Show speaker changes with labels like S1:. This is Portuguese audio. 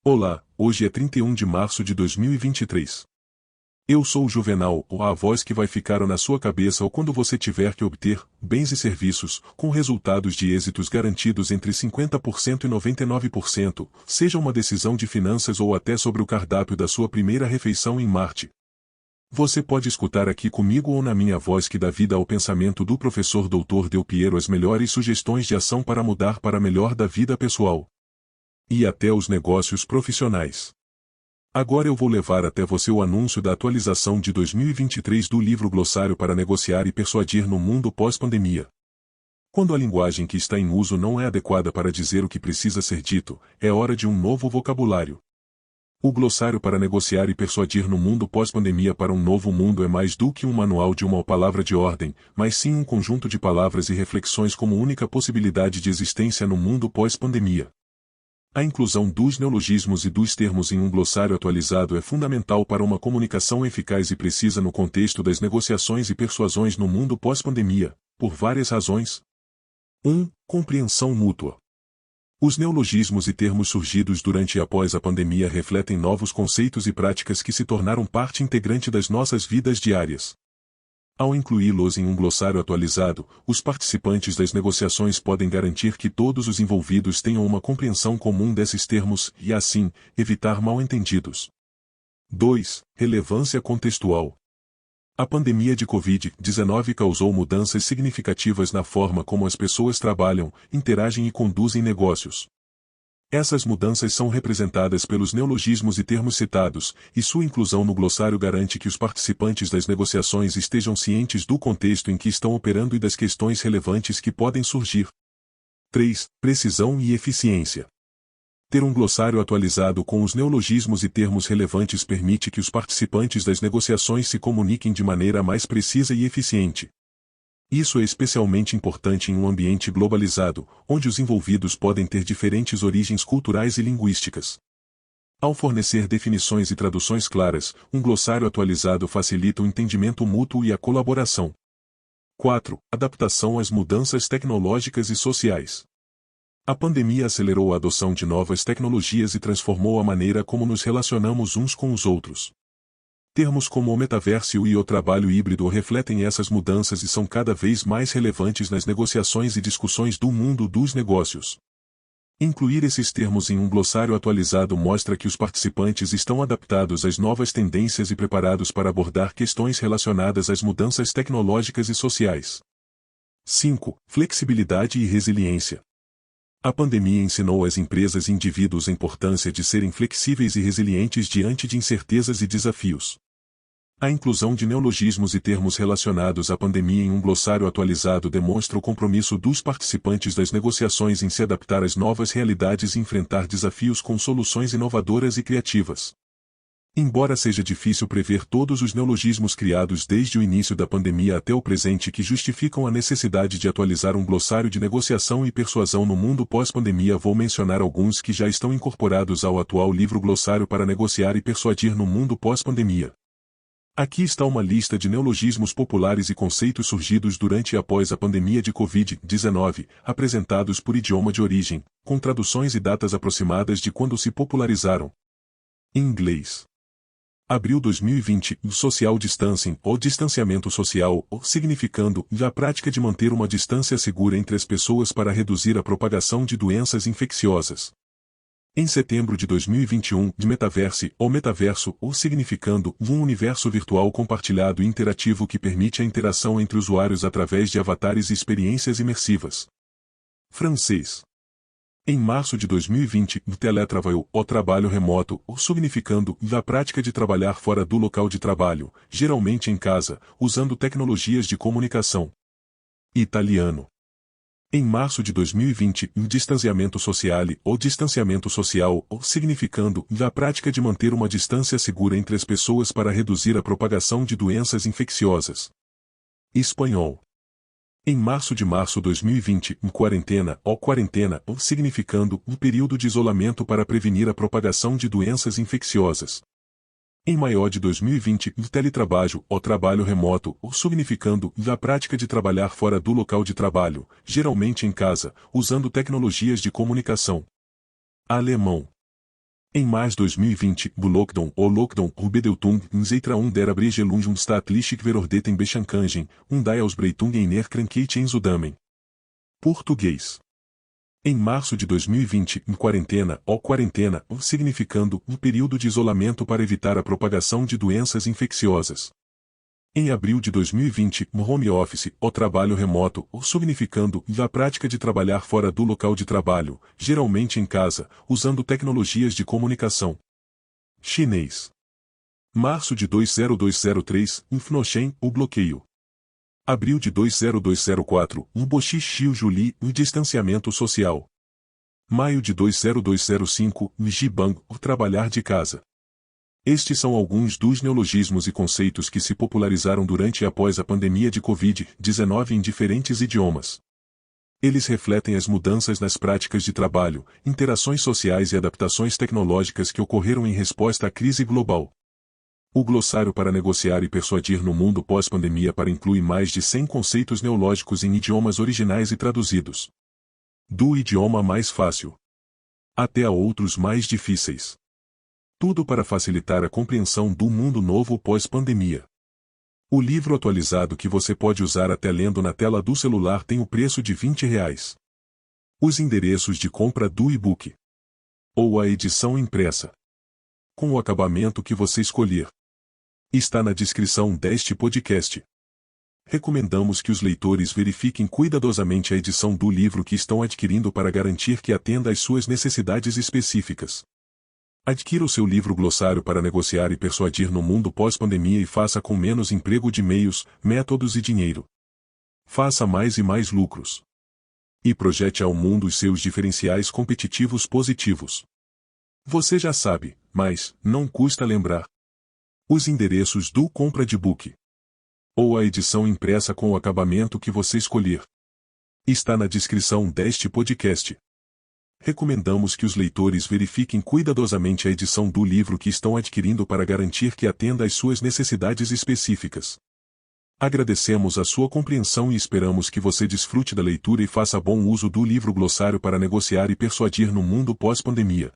S1: Olá, hoje é 31 de março de 2023. Eu sou o Juvenal, a voz que vai ficar na sua cabeça ou quando você tiver que obter bens e serviços, com resultados de êxitos garantidos entre 50% e 99%, seja uma decisão de finanças ou até sobre o cardápio da sua primeira refeição em Marte. Você pode escutar aqui comigo ou na minha voz que dá vida ao pensamento do professor Dr. Del Piero as melhores sugestões de ação para mudar para melhor da vida pessoal e até os negócios profissionais. Agora eu vou levar até você o anúncio da atualização de 2023 do livro Glossário para Negociar e Persuadir no Mundo Pós-Pandemia. Quando a linguagem que está em uso não é adequada para dizer o que precisa ser dito, é hora de um novo vocabulário. O Glossário para Negociar e Persuadir no Mundo Pós-Pandemia para um Novo Mundo é mais do que um manual de uma palavra de ordem, mas sim um conjunto de palavras e reflexões como única possibilidade de existência no mundo pós-pandemia. A inclusão dos neologismos e dos termos em um glossário atualizado é fundamental para uma comunicação eficaz e precisa no contexto das negociações e persuasões no mundo pós-pandemia, por várias razões. 1. Compreensão mútua. Os neologismos e termos surgidos durante e após a pandemia refletem novos conceitos e práticas que se tornaram parte integrante das nossas vidas diárias. Ao incluí-los em um glossário atualizado, os participantes das negociações podem garantir que todos os envolvidos tenham uma compreensão comum desses termos e, assim, evitar mal-entendidos. 2. Relevância contextual. A pandemia de Covid-19 causou mudanças significativas na forma como as pessoas trabalham, interagem e conduzem negócios. Essas mudanças são representadas pelos neologismos e termos citados, e sua inclusão no glossário garante que os participantes das negociações estejam cientes do contexto em que estão operando e das questões relevantes que podem surgir. 3. Precisão e eficiência. Ter um glossário atualizado com os neologismos e termos relevantes permite que os participantes das negociações se comuniquem de maneira mais precisa e eficiente. Isso é especialmente importante em um ambiente globalizado, onde os envolvidos podem ter diferentes origens culturais e linguísticas. Ao fornecer definições e traduções claras, um glossário atualizado facilita o entendimento mútuo e a colaboração. 4. Adaptação às mudanças tecnológicas e sociais. A pandemia acelerou a adoção de novas tecnologias e transformou a maneira como nos relacionamos uns com os outros. Termos como o metaverso e o trabalho híbrido refletem essas mudanças e são cada vez mais relevantes nas negociações e discussões do mundo dos negócios. Incluir esses termos em um glossário atualizado mostra que os participantes estão adaptados às novas tendências e preparados para abordar questões relacionadas às mudanças tecnológicas e sociais. 5. Flexibilidade e resiliência. A pandemia ensinou às empresas e indivíduos a importância de serem flexíveis e resilientes diante de incertezas e desafios. A inclusão de neologismos e termos relacionados à pandemia em um glossário atualizado demonstra o compromisso dos participantes das negociações em se adaptar às novas realidades e enfrentar desafios com soluções inovadoras e criativas. Embora seja difícil prever todos os neologismos criados desde o início da pandemia até o presente que justificam a necessidade de atualizar um glossário de negociação e persuasão no mundo pós-pandemia, vou mencionar alguns que já estão incorporados ao atual livro Glossário para Negociar e Persuadir no Mundo Pós-Pandemia. Aqui está uma lista de neologismos populares e conceitos surgidos durante e após a pandemia de Covid-19, apresentados por idioma de origem, com traduções e datas aproximadas de quando se popularizaram. Em inglês. Abril 2020, Social Distancing, ou distanciamento social, significando a prática de manter uma distância segura entre as pessoas para reduzir a propagação de doenças infecciosas. Em setembro de 2021, de Metaverse, ou metaverso, ou significando um universo virtual compartilhado e interativo que permite a interação entre usuários através de avatares e experiências imersivas. Francês. Em março de 2020, teletrabalho, ou trabalho remoto, ou significando a prática de trabalhar fora do local de trabalho, geralmente em casa, usando tecnologias de comunicação. Italiano. Em março de 2020, distanciamento sociale, ou distanciamento social, ou significando a prática de manter uma distância segura entre as pessoas para reduzir a propagação de doenças infecciosas. Espanhol. Em março de 2020, quarentena, ou significando período de isolamento para prevenir a propagação de doenças infecciosas. Em maio de 2020, teletrabalho, ou trabalho remoto, ou significando a prática de trabalhar fora do local de trabalho, geralmente em casa, usando tecnologias de comunicação. Alemão. Em mars 2020, o Lockdown Bedeutung in Zeitraum der Abregelung staatlich verordneten Beschränkungen, die Ausbreitung einer Krankheit in Zudamen. Português. Em março de 2020, em quarentena, significando um período de isolamento para evitar a propagação de doenças infecciosas. Em abril de 2020, home office, o trabalho remoto, significando a prática de trabalhar fora do local de trabalho, geralmente em casa, usando tecnologias de comunicação. Chinês. Março de 2003, Infnoshen, o bloqueio. Abril de 2004, Boxi Xiu Juli, o distanciamento social. Maio de 2005, Jibang, o trabalhar de casa. Estes são alguns dos neologismos e conceitos que se popularizaram durante e após a pandemia de Covid-19 em diferentes idiomas. Eles refletem as mudanças nas práticas de trabalho, interações sociais e adaptações tecnológicas que ocorreram em resposta à crise global. O glossário para negociar e persuadir no mundo pós-pandemia inclui mais de 100 conceitos neológicos em idiomas originais e traduzidos. Do idioma mais fácil até a outros mais difíceis. Tudo para facilitar a compreensão do mundo novo pós-pandemia. O livro atualizado que você pode usar até lendo na tela do celular tem o preço de R$20. Os endereços de compra do e-book. Ou a edição impressa. Com o acabamento que você escolher. Está na descrição deste podcast. Recomendamos que os leitores verifiquem cuidadosamente a edição do livro que estão adquirindo para garantir que atenda às suas necessidades específicas. Adquira o seu livro Glossário para negociar e persuadir no mundo pós-pandemia e faça com menos emprego de meios, métodos e dinheiro. Faça mais e mais lucros. E projete ao mundo os seus diferenciais competitivos positivos. Você já sabe, mas não custa lembrar. Os endereços do compra de book. Ou a edição impressa com o acabamento que você escolher. Está na descrição deste podcast. Recomendamos que os leitores verifiquem cuidadosamente a edição do livro que estão adquirindo para garantir que atenda às suas necessidades específicas. Agradecemos a sua compreensão e esperamos que você desfrute da leitura e faça bom uso do livro Glossário para negociar e persuadir no mundo pós-pandemia.